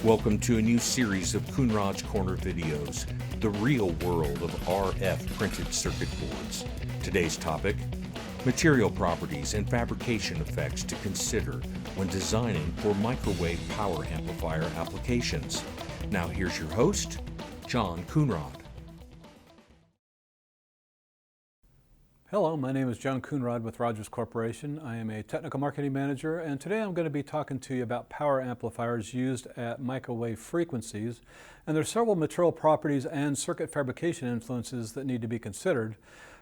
Welcome to a new series of Coonrod's Corner videos, the real world of RF printed circuit boards. Today's topic, material properties and fabrication effects to consider when designing for microwave power amplifier applications. Now here's your host, John Coonrod. Hello, my name is John Coonrod with Rogers Corporation. I am a technical marketing manager, and today I'm going to be talking to you about power amplifiers used at microwave frequencies. And there are several material properties and circuit fabrication influences that need to be considered.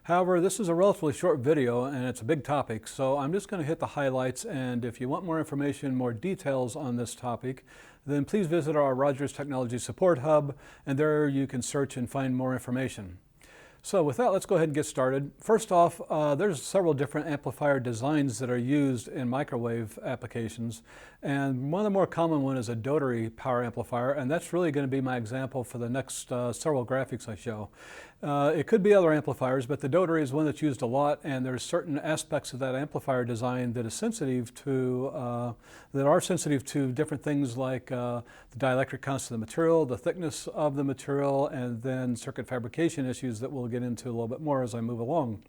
However, this is a relatively short video and it's a big topic, so I'm just going to hit the highlights, and if you want more information, more details on this topic, then please visit our Rogers Technology Support Hub, and there you can search and find more information. So with that, let's go ahead and get started. First off, there's several different amplifier designs that are used in microwave applications. And one of the more common one is a rotary power amplifier, and that's really going to be my example for the next several graphics I show. It could be other amplifiers, but the rotary is one that's used a lot, and there's certain aspects of that amplifier design that is sensitive to, different things like the dielectric constant of the material, the thickness of the material, and then circuit fabrication issues that we'll get into a little bit more as I move along.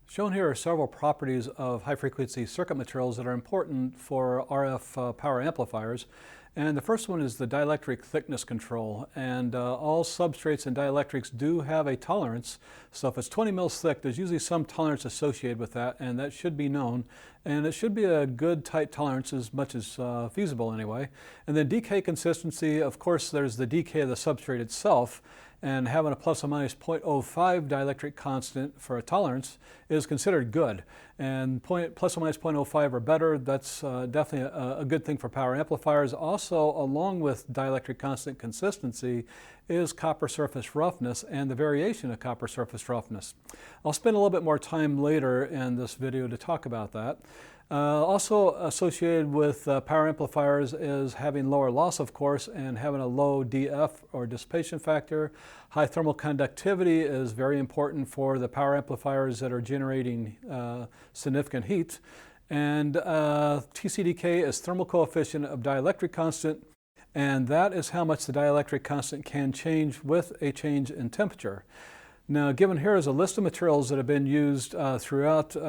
Shown here are several properties of high-frequency circuit materials that are important for RF power amplifiers. And the first one is the dielectric thickness control. And all substrates and dielectrics do have a tolerance. So if it's 20 mils thick, there's usually some tolerance associated with that, and that should be known. And it should be a good tight tolerance, as much as feasible anyway. And then decay consistency, of course, there's the decay of the substrate itself. And having a plus or minus 0.05 dielectric constant for a tolerance is considered good. And plus or minus 0.05 or better, that's definitely a good thing for power amplifiers. Also, along with dielectric constant consistency is copper surface roughness and the variation of copper surface roughness. I'll spend a little bit more time later in this video to talk about that. Also associated with power amplifiers is having lower loss, of course, and having a low DF or dissipation factor. High thermal conductivity is very important for the power amplifiers that are generating significant heat. And TCDK is thermal coefficient of dielectric constant, and that is how much the dielectric constant can change with a change in temperature. Now, given here is a list of materials that have been used throughout the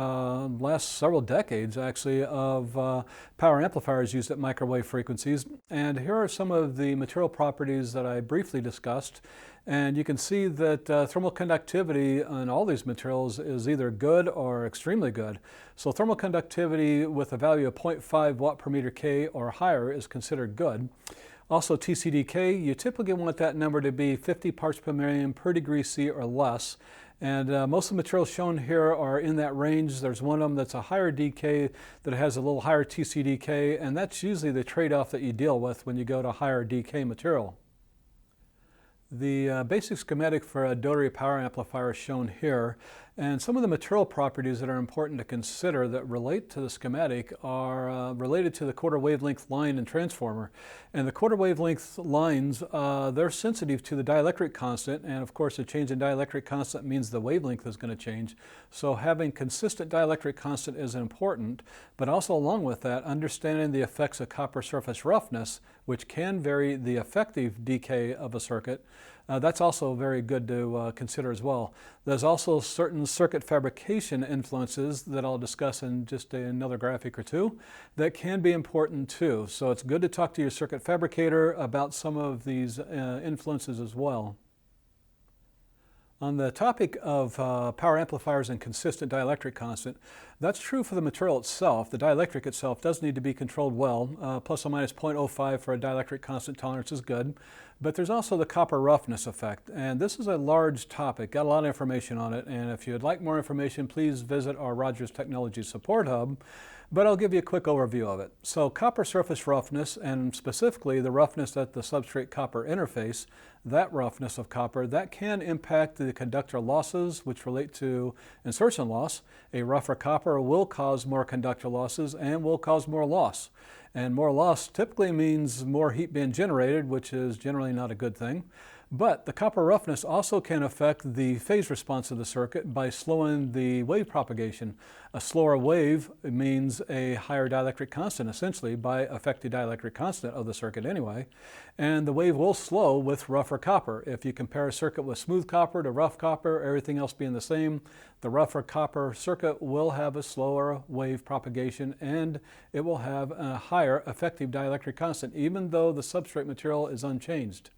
last several decades, actually, of power amplifiers used at microwave frequencies. And here are some of the material properties that I briefly discussed. And you can see that thermal conductivity on all these materials is either good or extremely good. So thermal conductivity with a value of 0.5 watt per meter K or higher is considered good. Also, TCDK, you typically want that number to be 50 parts per million per degree C or less. And most of the materials shown here are in that range. There's one of them that's a higher DK that has a little higher TCDK, and that's usually the trade-off that you deal with when you go to higher DK material. The basic schematic for a rotary power amplifier is shown here, and some of the material properties that are important to consider that relate to the schematic are related to the quarter wavelength line and transformer. And the quarter wavelength lines, they're sensitive to the dielectric constant, and of course a change in dielectric constant means the wavelength is going to change. So having consistent dielectric constant is important, but also along with that, understanding the effects of copper surface roughness, which can vary the effective decay of a circuit. That's also very good to consider as well. There's also certain circuit fabrication influences that I'll discuss in just another graphic or two that can be important too. So it's good to talk to your circuit fabricator about some of these influences as well. On the topic of power amplifiers and consistent dielectric constant, that's true for the material itself. The dielectric itself does need to be controlled well. Plus or minus 0.05 for a dielectric constant tolerance is good. But there's also the copper roughness effect, and this is a large topic, got a lot of information on it, and if you'd like more information, please visit our Rogers Technology Support Hub, but I'll give you a quick overview of it. So copper surface roughness, and specifically the roughness at the substrate copper interface, that roughness of copper, that can impact the conductor losses, which relate to insertion loss. A rougher copper will cause more conductor losses and will cause more loss. And more loss typically means more heat being generated, which is generally not a good thing. But the copper roughness also can affect the phase response of the circuit by slowing the wave propagation. A slower wave means a higher dielectric constant, essentially, by affecting the dielectric constant of the circuit anyway. And the wave will slow with rougher copper. If you compare a circuit with smooth copper to rough copper, everything else being the same, the rougher copper circuit will have a slower wave propagation and it will have a higher effective dielectric constant, even though the substrate material is unchanged.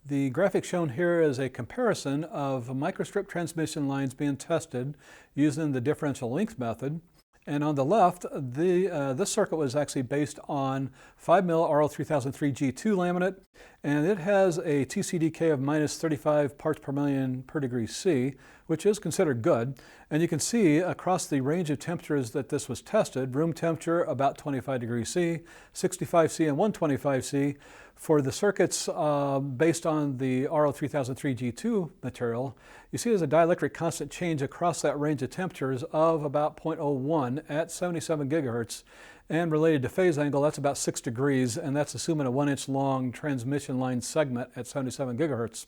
The graphic shown here is a comparison of microstrip transmission lines being tested using the differential length method. And on the left, this circuit was actually based on 5mm RL3003G2 laminate, and it has a TCDK of minus 35 parts per million per degree C, which is considered good. And you can see across the range of temperatures that this was tested, room temperature about 25 degrees C, 65 C, and 125 C. For the circuits based on the RL3003G2 material, you see there's a dielectric constant change across that range of temperatures of about 0.01 at 77 gigahertz. And related to phase angle, that's about 6 degrees, and that's assuming a 1-inch long transmission line segment at 77 gigahertz.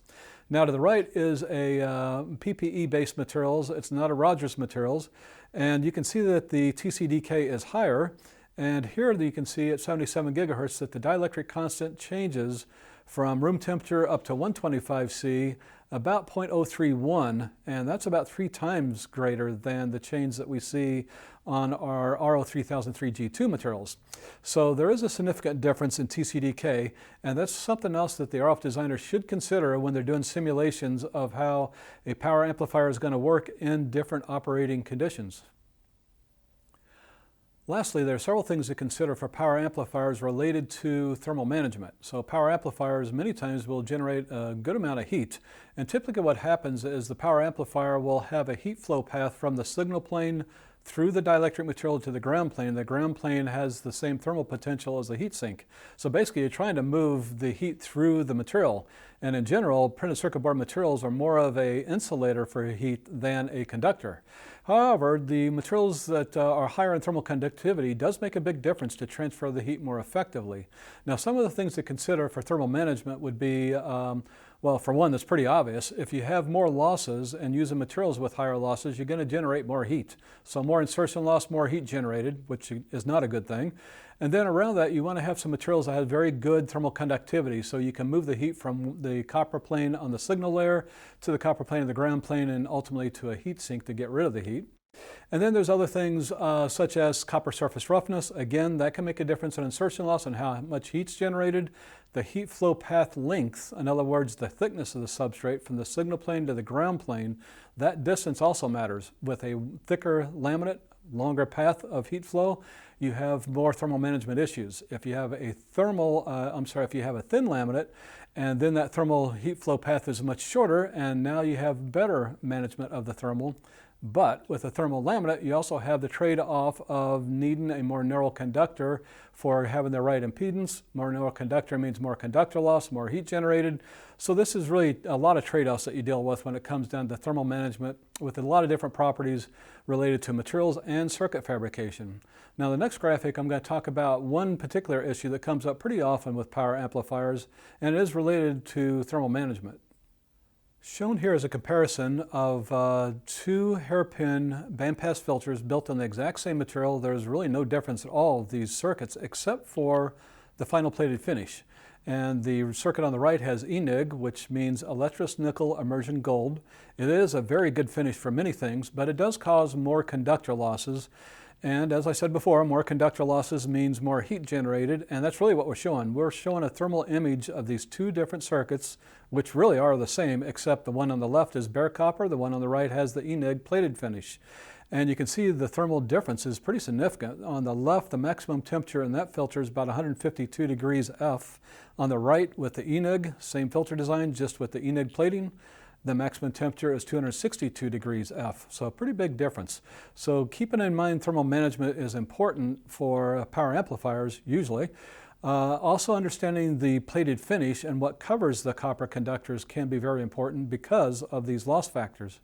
Now to the right is a PPE-based materials. It's not a Rogers materials, and you can see that the TCDK is higher. And here you can see at 77 gigahertz that the dielectric constant changes from room temperature up to 125 C about 0.031, and that's about 3 times greater than the change that we see on our RL3003G2 materials. So there is a significant difference in TCDK, and that's something else that the RF designers should consider when they're doing simulations of how a power amplifier is going to work in different operating conditions. Lastly, there are several things to consider for power amplifiers related to thermal management. So power amplifiers many times will generate a good amount of heat. And typically what happens is the power amplifier will have a heat flow path from the signal plane through the dielectric material to the ground plane. The ground plane has the same thermal potential as the heat sink. So basically you're trying to move the heat through the material. And in general, printed circuit board materials are more of an insulator for heat than a conductor. However, the materials that are higher in thermal conductivity does make a big difference to transfer the heat more effectively. Now, some of the things to consider for thermal management would be, well, for one, that's pretty obvious. If you have more losses and using materials with higher losses, you're going to generate more heat. So more insertion loss, more heat generated, which is not a good thing. And then around that, you want to have some materials that have very good thermal conductivity, so you can move the heat from the copper plane on the signal layer to the copper plane of the ground plane and ultimately to a heat sink to get rid of the heat. And then there's other things such as copper surface roughness. Again, that can make a difference in insertion loss and how much heat's generated. The heat flow path length, in other words, the thickness of the substrate from the signal plane to the ground plane, that distance also matters. With a thicker laminate, longer path of heat flow, you have more thermal management issues. If you have a thin laminate, and then that thermal heat flow path is much shorter, and now you have better management of the thermal. But with a thermal laminate, you also have the trade-off of needing a more narrow conductor for having the right impedance. More narrow conductor means more conductor loss, more heat generated. So this is really a lot of trade-offs that you deal with when it comes down to thermal management with a lot of different properties related to materials and circuit fabrication. Now the next graphic, I'm going to talk about one particular issue that comes up pretty often with power amplifiers, and it is related to thermal management. Shown here is a comparison of 2 hairpin bandpass filters built on the exact same material. There's really no difference at all of these circuits except for the final plated finish. And the circuit on the right has ENIG, which means electrous nickel immersion gold. It is a very good finish for many things, but it does cause more conductor losses. And as I said before, more conductor losses means more heat generated, and that's really what we're showing. We're showing a thermal image of these 2 different circuits, which really are the same, except the one on the left is bare copper, the one on the right has the ENIG plated finish. And you can see the thermal difference is pretty significant. On the left, the maximum temperature in that filter is about 152 degrees F. On the right, with the ENIG, same filter design, just with the ENIG plating, the maximum temperature is 262 degrees F, so a pretty big difference. So keeping in mind thermal management is important for power amplifiers, usually. Also understanding the plated finish and what covers the copper conductors can be very important because of these loss factors.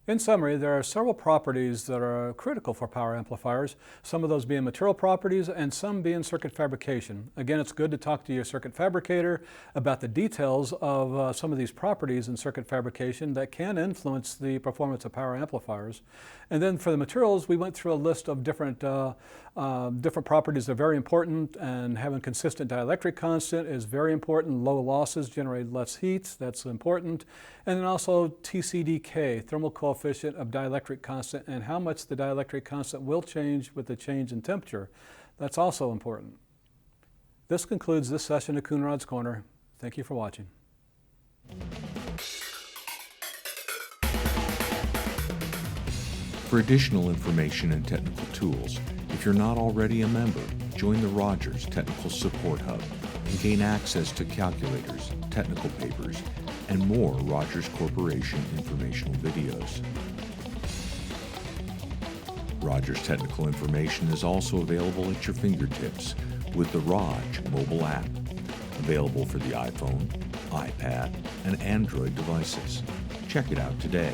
In summary, there are several properties that are critical for power amplifiers, some of those being material properties and some being circuit fabrication. Again, it's good to talk to your circuit fabricator about the details of some of these properties in circuit fabrication that can influence the performance of power amplifiers. And then for the materials, we went through a list of different properties that are very important, and having consistent dielectric constant is very important. Low losses generate less heat, that's important. And then also TCDK, thermal coefficient of dielectric constant, and how much the dielectric constant will change with the change in temperature. That's also important. This concludes this session of Coonrod's Corner. Thank you for watching. For additional information and technical tools, if you're not already a member, join the Rogers Technical Support Hub and gain access to calculators, technical papers, and more Rogers Corporation informational videos. Rogers Technical Information is also available at your fingertips with the Rog mobile app, available for the iPhone, iPad, and Android devices. Check it out today.